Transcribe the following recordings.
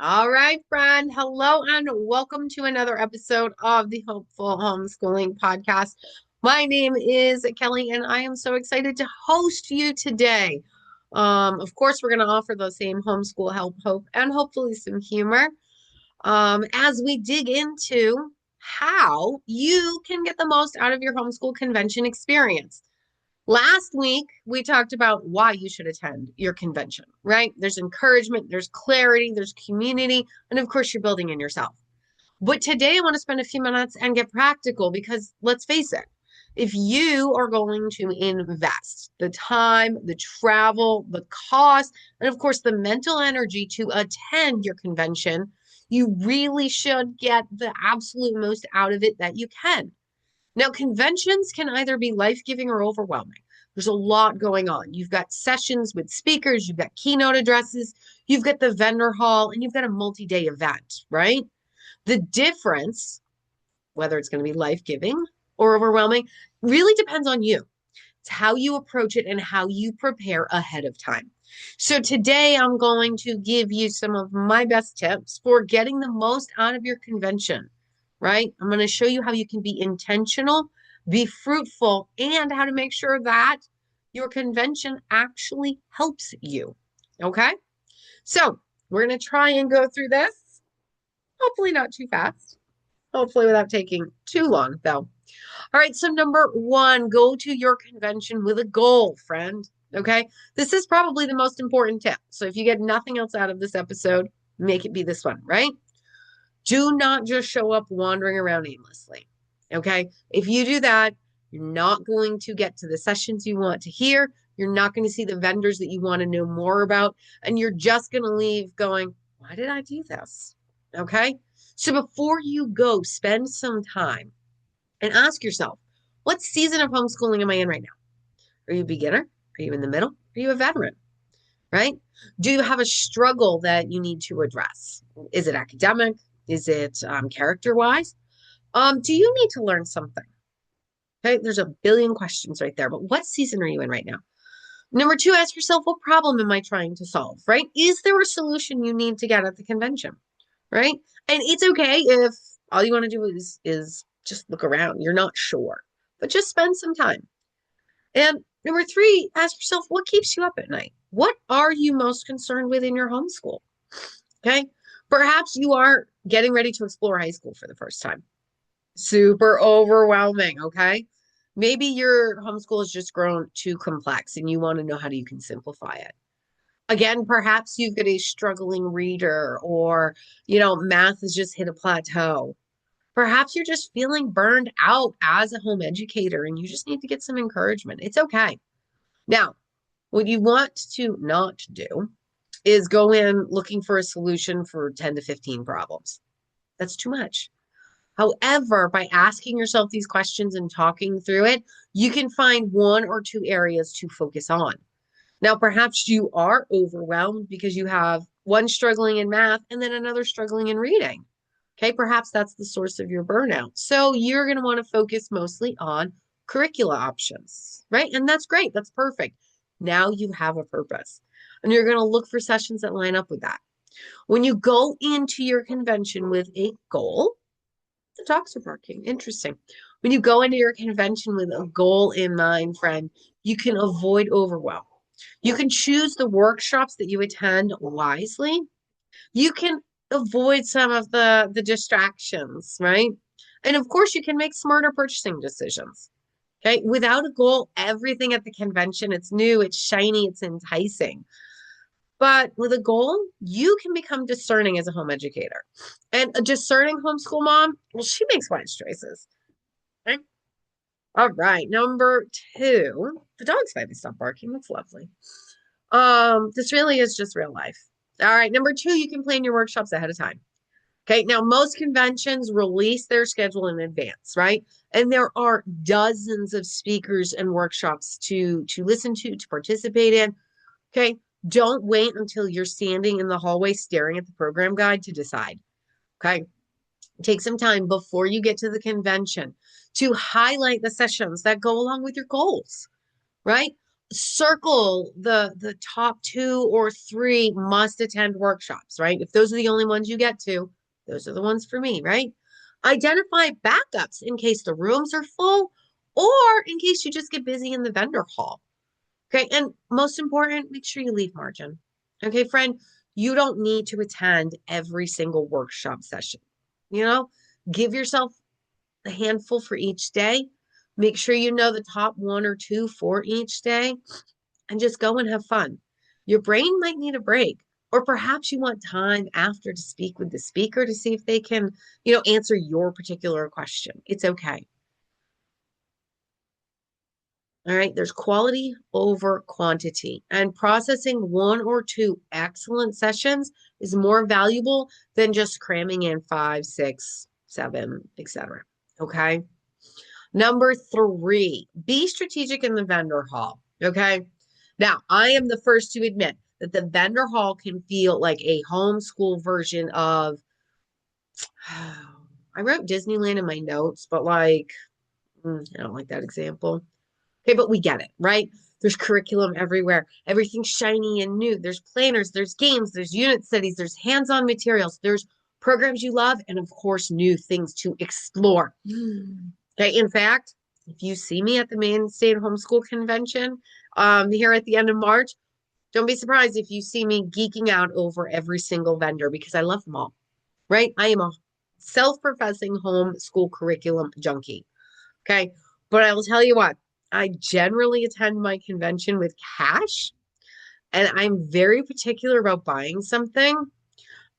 All right, friend. Hello and welcome to another episode of the Hopeful Homeschooling Podcast. My name is Kelly, and I am so excited to host you today. Of course, we're going to offer the same homeschool help, hope, and hopefully some humor as we dig into how you can get the most out of your homeschool convention experience. Last week, we talked about why you should attend your convention, right? There's encouragement, there's clarity, there's community, and of course, you're building in yourself. But today, I want to spend a few minutes and get practical because let's face it, if you are going to invest the time, the travel, the cost, and of course, the mental energy to attend your convention, you really should get the absolute most out of it that you can. Now, conventions can either be life-giving or overwhelming. There's a lot going on. You've got sessions with speakers, you've got keynote addresses, you've got the vendor hall, and you've got a multi-day event, right? The difference, whether it's going to be life-giving or overwhelming, really depends on you. It's how you approach it and how you prepare ahead of time. So today I'm going to give you some of my best tips for getting the most out of your convention, right? I'm going to show you how you can be intentional, be fruitful, and how to make sure that your convention actually helps you. Okay? So we're going to try and go through this, hopefully not too fast, hopefully without taking too long, though. All right, so number one, go to your convention with a goal, friend. Okay? This is probably the most important tip. So if you get nothing else out of this episode, make it be this one, right? Do not just show up wandering around aimlessly. Okay? If you do that, you're not going to get to the sessions you want to hear. You're not going to see the vendors that you want to know more about. And you're just going to leave going, why did I do this? Okay? So before you go, spend some time and ask yourself, what season of homeschooling am I in right now? Are you a beginner? Are you in the middle? Are you a veteran? Right? Do you have a struggle that you need to address? Is it academic? Is it character-wise? Do you need to learn something? Okay, there's a billion questions right there, but what season are you in right now? Number two, ask yourself, what problem am I trying to solve, right? Is there a solution you need to get at the convention, right? And it's okay if all you want to do is just look around. You're not sure, but just spend some time. And number three, ask yourself, what keeps you up at night? What are you most concerned with in your homeschool? Okay. Perhaps you are getting ready to explore high school for the first time. Super overwhelming. Okay. Maybe your homeschool has just grown too complex and you want to know how you can simplify it. Again, perhaps you've got a struggling reader or, math has just hit a plateau. Perhaps you're just feeling burned out as a home educator and you just need to get some encouragement. It's okay. Now, what you want to not do is go in looking for a solution for 10 to 15 problems. That's too much. However, by asking yourself these questions and talking through it, you can find one or two areas to focus on. Now, perhaps you are overwhelmed because you have one struggling in math and then another struggling in reading. Okay, perhaps that's the source of your burnout. So you're going to want to focus mostly on curricula options, right? And that's great. That's perfect. Now you have a purpose and you're going to look for sessions that line up with that. When you go into your convention with a goal, the dogs are barking. Interesting. When you go into your convention with a goal in mind, friend, you can avoid overwhelm. You can choose the workshops that you attend wisely. You can avoid some of the distractions, right? And of course, you can make smarter purchasing decisions. Okay. Without a goal, everything at the convention, it's new, it's shiny, it's enticing. But with a goal, you can become discerning as a home educator. And a discerning homeschool mom, well, she makes wise choices. Okay. All right. Number two, the dogs finally stopped barking. That's lovely. This really is just real life. All right. Number two, you can plan your workshops ahead of time. Okay. Now, most conventions release their schedule in advance, right? And there are dozens of speakers and workshops to listen to participate in. Okay. Don't wait until you're standing in the hallway staring at the program guide to decide. Okay. Take some time before you get to the convention to highlight the sessions that go along with your goals, right? Circle the top 2 or 3 must attend workshops, right? If those are the only ones you get to, those are the ones for me, right? Identify backups in case the rooms are full or in case you just get busy in the vendor hall. Okay. And most important, make sure you leave margin. Okay, friend, you don't need to attend every single workshop session. You know, give yourself a handful for each day. Make sure you know the top 1 or 2 for each day and just go and have fun. Your brain might need a break, or perhaps you want time after to speak with the speaker to see if they can, answer your particular question. It's okay. All right. There's quality over quantity, and processing 1 or 2 excellent sessions is more valuable than just cramming in 5, 6, 7, etc. Okay. Number 3, be strategic in the vendor hall. Okay. Now, I am the first to admit that the vendor hall can feel like a homeschool version of, I wrote Disneyland in my notes, but I don't like that example. Okay, but we get it, right? There's curriculum everywhere. Everything's shiny and new. There's planners, there's games, there's unit studies, there's hands-on materials, there's programs you love, and of course, new things to explore. Okay, in fact, if you see me at the Maine State Homeschool Convention here at the end of March, don't be surprised if you see me geeking out over every single vendor because I love them all, right? I am a self-professing homeschool curriculum junkie, okay? But I will tell you what, I generally attend my convention with cash, and I'm very particular about buying something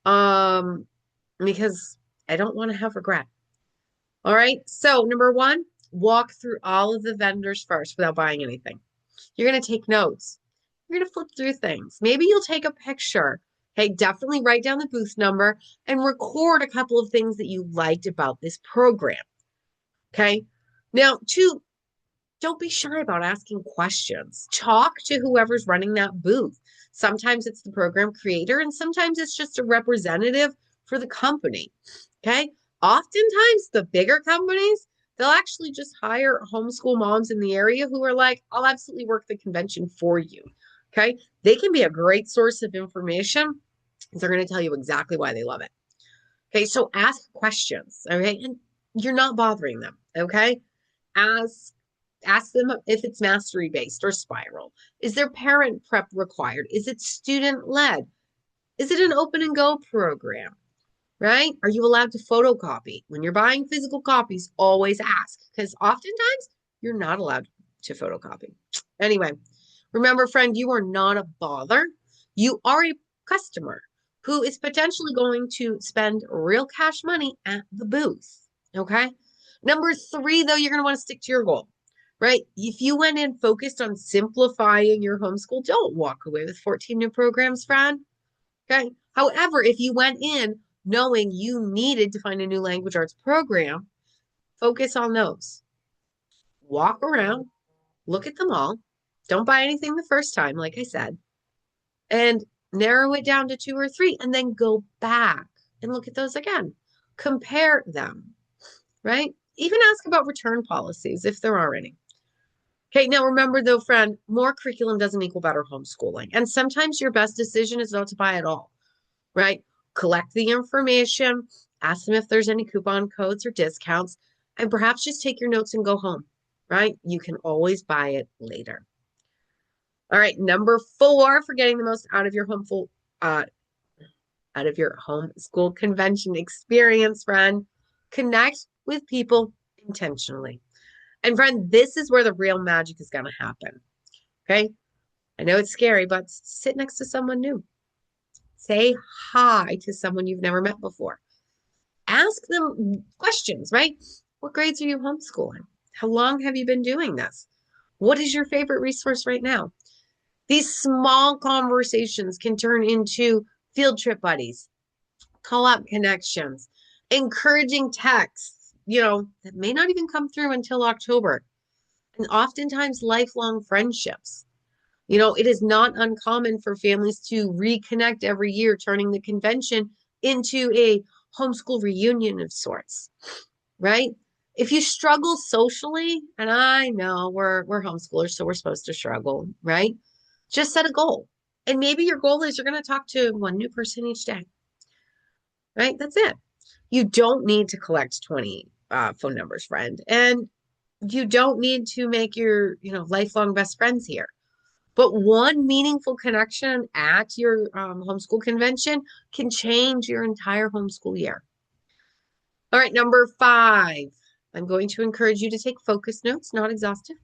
because I don't want to have regret. All right. So, number 1, walk through all of the vendors first without buying anything. You're going to take notes. You're going to flip through things. Maybe you'll take a picture. Okay. Definitely write down the booth number and record a couple of things that you liked about this program. Okay. Now, 2, don't be shy about asking questions. Talk to whoever's running that booth. Sometimes it's the program creator, and sometimes it's just a representative for the company. Okay. Oftentimes, the bigger companies, they'll actually just hire homeschool moms in the area who are like, I'll absolutely work the convention for you. Okay. They can be a great source of information. They're going to tell you exactly why they love it. Okay. So ask questions. Okay. And you're not bothering them. Okay. Ask them if it's mastery based or spiral. Is there parent prep required? Is it student led? Is it an open and go program? Right? Are you allowed to photocopy? When you're buying physical copies, always ask because oftentimes you're not allowed to photocopy. Anyway, remember, friend, you are not a bother. You are a customer who is potentially going to spend real cash money at the booth. Okay. Number 3, though, you're going to want to stick to your goal, right? If you went in focused on simplifying your homeschool, don't walk away with 14 new programs, friend. Okay. However, if you went in knowing you needed to find a new language arts program, focus on those. Walk around, look at them all. Don't buy anything the first time, like I said, and narrow it down to 2 or 3, and then go back and look at those again. Compare them, right? Even ask about return policies if there are any. Okay, now remember though, friend, more curriculum doesn't equal better homeschooling. And sometimes your best decision is not to buy at all, right? Collect the information, ask them if there's any coupon codes or discounts, and perhaps just take your notes and go home, right? You can always buy it later. All right, number 4 for getting the most out of your homeschool convention experience, friend, connect with people intentionally. And friend, this is where the real magic is going to happen. Okay. I know it's scary, but sit next to someone new. Say hi to someone you've never met before. Ask them questions, right? What grades are you homeschooling? How long have you been doing this? What is your favorite resource right now? These small conversations can turn into field trip buddies, co-op connections, encouraging texts, that may not even come through until October. And oftentimes lifelong friendships. It is not uncommon for families to reconnect every year, turning the convention into a homeschool reunion of sorts, right? If you struggle socially, and I know we're homeschoolers, so we're supposed to struggle, right? Just set a goal. And maybe your goal is you're going to talk to one new person each day, right? That's it. You don't need to collect 20 phone numbers, friend. And you don't need to make your, lifelong best friends here. But one meaningful connection at your homeschool convention can change your entire homeschool year. All right, number 5. I'm going to encourage you to take focus notes, not exhaustive.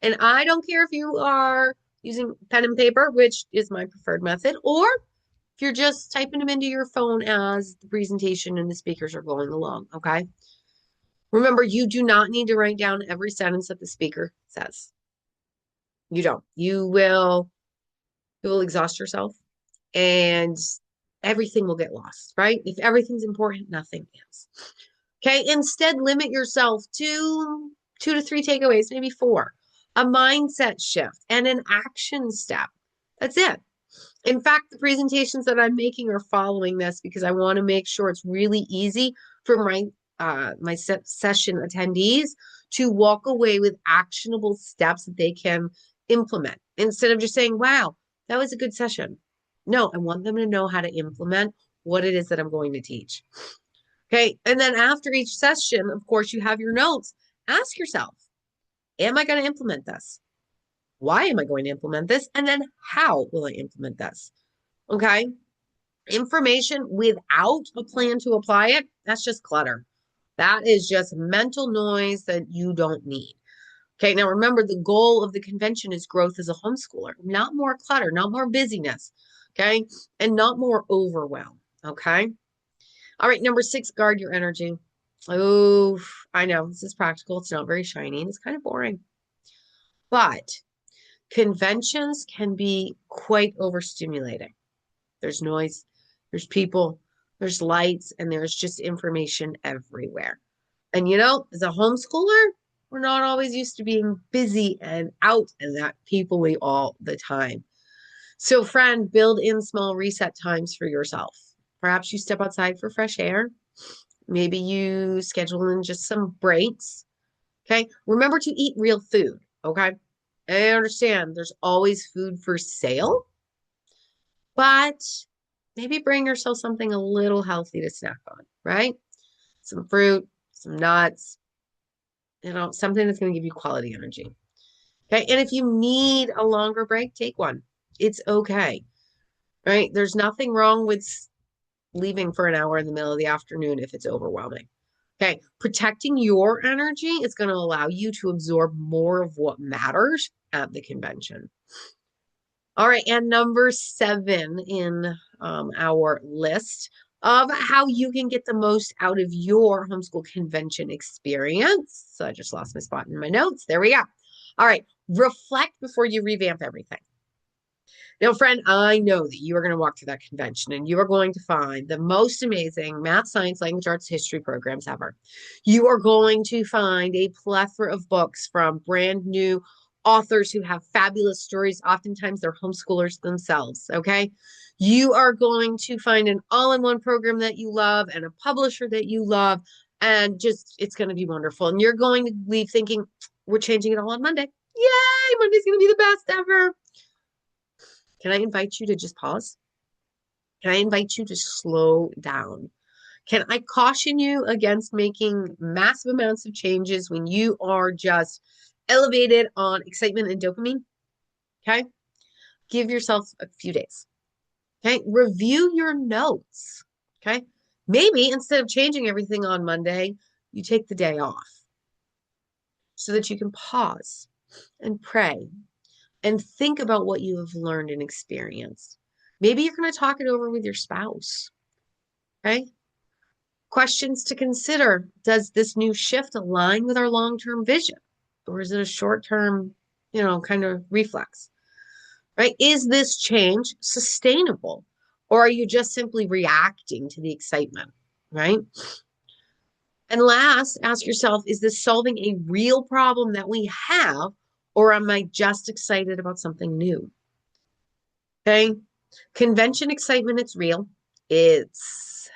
And I don't care if you are using pen and paper, which is my preferred method, or if you're just typing them into your phone as the presentation and the speakers are going along, okay? Remember, you do not need to write down every sentence that the speaker says. You don't. You will exhaust yourself and everything will get lost, right? If everything's important, nothing is. Okay, instead, limit yourself to 2 to 3 takeaways, maybe 4, a mindset shift, and an action step. That's it. In fact, the presentations that I'm making are following this because I want to make sure it's really easy for my session attendees to walk away with actionable steps that they can implement instead of just saying, wow, that was a good session. No, I want them to know how to implement what it is that I'm going to teach. Okay. And then after each session, of course, you have your notes. Ask yourself, am I going to implement this? Why am I going to implement this? And then how will I implement this? Okay. Information without a plan to apply it, that's just clutter. That is just mental noise that you don't need. Okay. Now remember, the goal of the convention is growth as a homeschooler, not more clutter, not more busyness. Okay. And not more overwhelm. Okay. All right. Number 6, guard your energy. Oh, I know this is practical. It's not very shiny and it's kind of boring. But conventions can be quite overstimulating. There's noise, there's people, there's lights, and there's just information everywhere. And as a homeschooler, we're not always used to being busy and out and that people-y all the time. So, friend, build in small reset times for yourself. Perhaps you step outside for fresh air. Maybe you schedule in just some breaks. Okay. Remember to eat real food. Okay. I understand there's always food for sale, but maybe bring yourself something a little healthy to snack on, right? Some fruit, some nuts, something that's going to give you quality energy. Okay. And if you need a longer break, take one. It's okay. Right. There's nothing wrong with leaving for an hour in the middle of the afternoon if it's overwhelming. Okay. Protecting your energy is going to allow you to absorb more of what matters at the convention. All right. And number 7 in our list of how you can get the most out of your homeschool convention experience. So I just lost my spot in my notes. There we go. All right. Reflect before you revamp everything. Now, friend, I know that you are going to walk through that convention and you are going to find the most amazing math, science, language, arts, history programs ever. You are going to find a plethora of books from brand new authors who have fabulous stories. Oftentimes, they're homeschoolers themselves. Okay. You are going to find an all-in-one program that you love and a publisher that you love. And it's going to be wonderful. And you're going to leave thinking, we're changing it all on Monday. Yay! Monday's going to be the best ever. Can I invite you to just pause? Can I invite you to slow down? Can I caution you against making massive amounts of changes when you are just elevated on excitement and dopamine? Okay. Give yourself a few days. Okay. Review your notes. Okay. Maybe instead of changing everything on Monday, you take the day off so that you can pause and pray and think about what you have learned and experienced. Maybe you're going to talk it over with your spouse. Okay. Questions to consider. Does this new shift align with our long-term vision? Or is it a short-term, kind of reflex? Right? Is this change sustainable? Or are you just simply reacting to the excitement? Right? And last, ask yourself, is this solving a real problem that we have? Or am I just excited about something new? Okay. Convention excitement, it's real. It's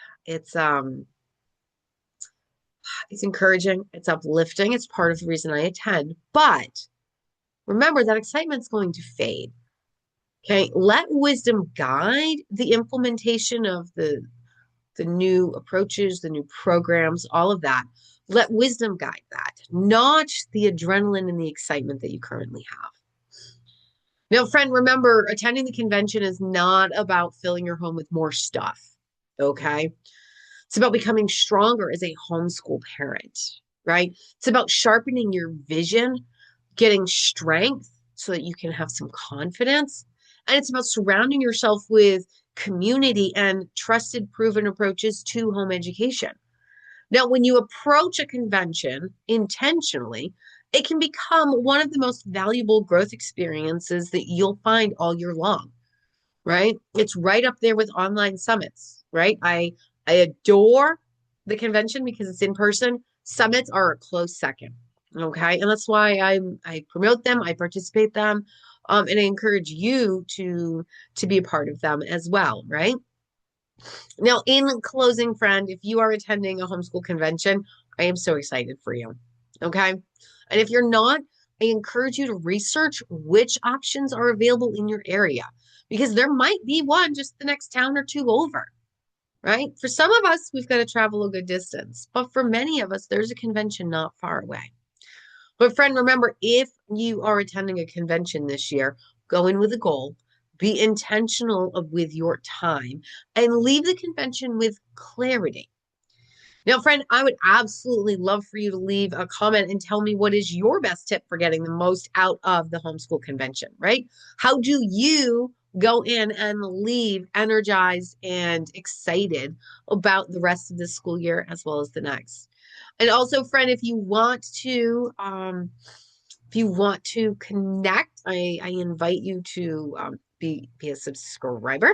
It's encouraging, it's uplifting, it's part of the reason I attend. But remember that excitement's going to fade. Okay. Let wisdom guide the implementation of the new approaches, the new programs, all of that. Let wisdom guide that, not the adrenaline and the excitement that you currently have. Now, friend, remember, attending the convention is not about filling your home with more stuff. Okay. It's about becoming stronger as a homeschool parent, right? It's about sharpening your vision, getting strength so that you can have some confidence. And it's about surrounding yourself with community and trusted, proven approaches to home education. Now, when you approach a convention intentionally, it can become one of the most valuable growth experiences that you'll find all year long, right? It's right up there with online summits, right? I adore the convention because it's in person. Summits are a close second. Okay. And that's why I promote them, I participate them, and I encourage you to be a part of them as well, right? Now, in closing, friend, if you are attending a homeschool convention, I am so excited for you. Okay. And if you're not, I encourage you to research which options are available in your area because there might be one just the next town or two over, right? For some of us, we've got to travel a good distance, but for many of us, there's a convention not far away. But friend, remember, if you are attending a convention this year, go in with a goal, be intentional with your time, and leave the convention with clarity. Now, friend, I would absolutely love for you to leave a comment and tell me what is your best tip for getting the most out of the homeschool convention, right? How do you go in and leave energized and excited about the rest of the school year as well as the next? And also, friend, if you want to connect, I invite you to be a subscriber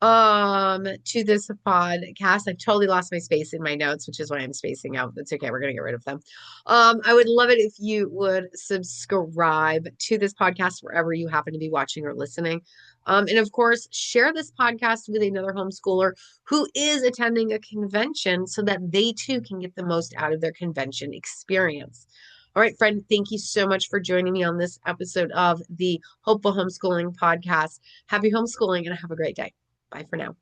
to this podcast. I've totally lost my space in my notes, which is why I'm spacing out. That's okay. We're gonna get rid of them. I would love it if you would subscribe to this podcast wherever you happen to be watching or listening. And of course, share this podcast with another homeschooler who is attending a convention so that they too can get the most out of their convention experience. All right, friend, thank you so much for joining me on this episode of the Hopeful Homeschooling Podcast. Happy homeschooling and have a great day. Bye for now.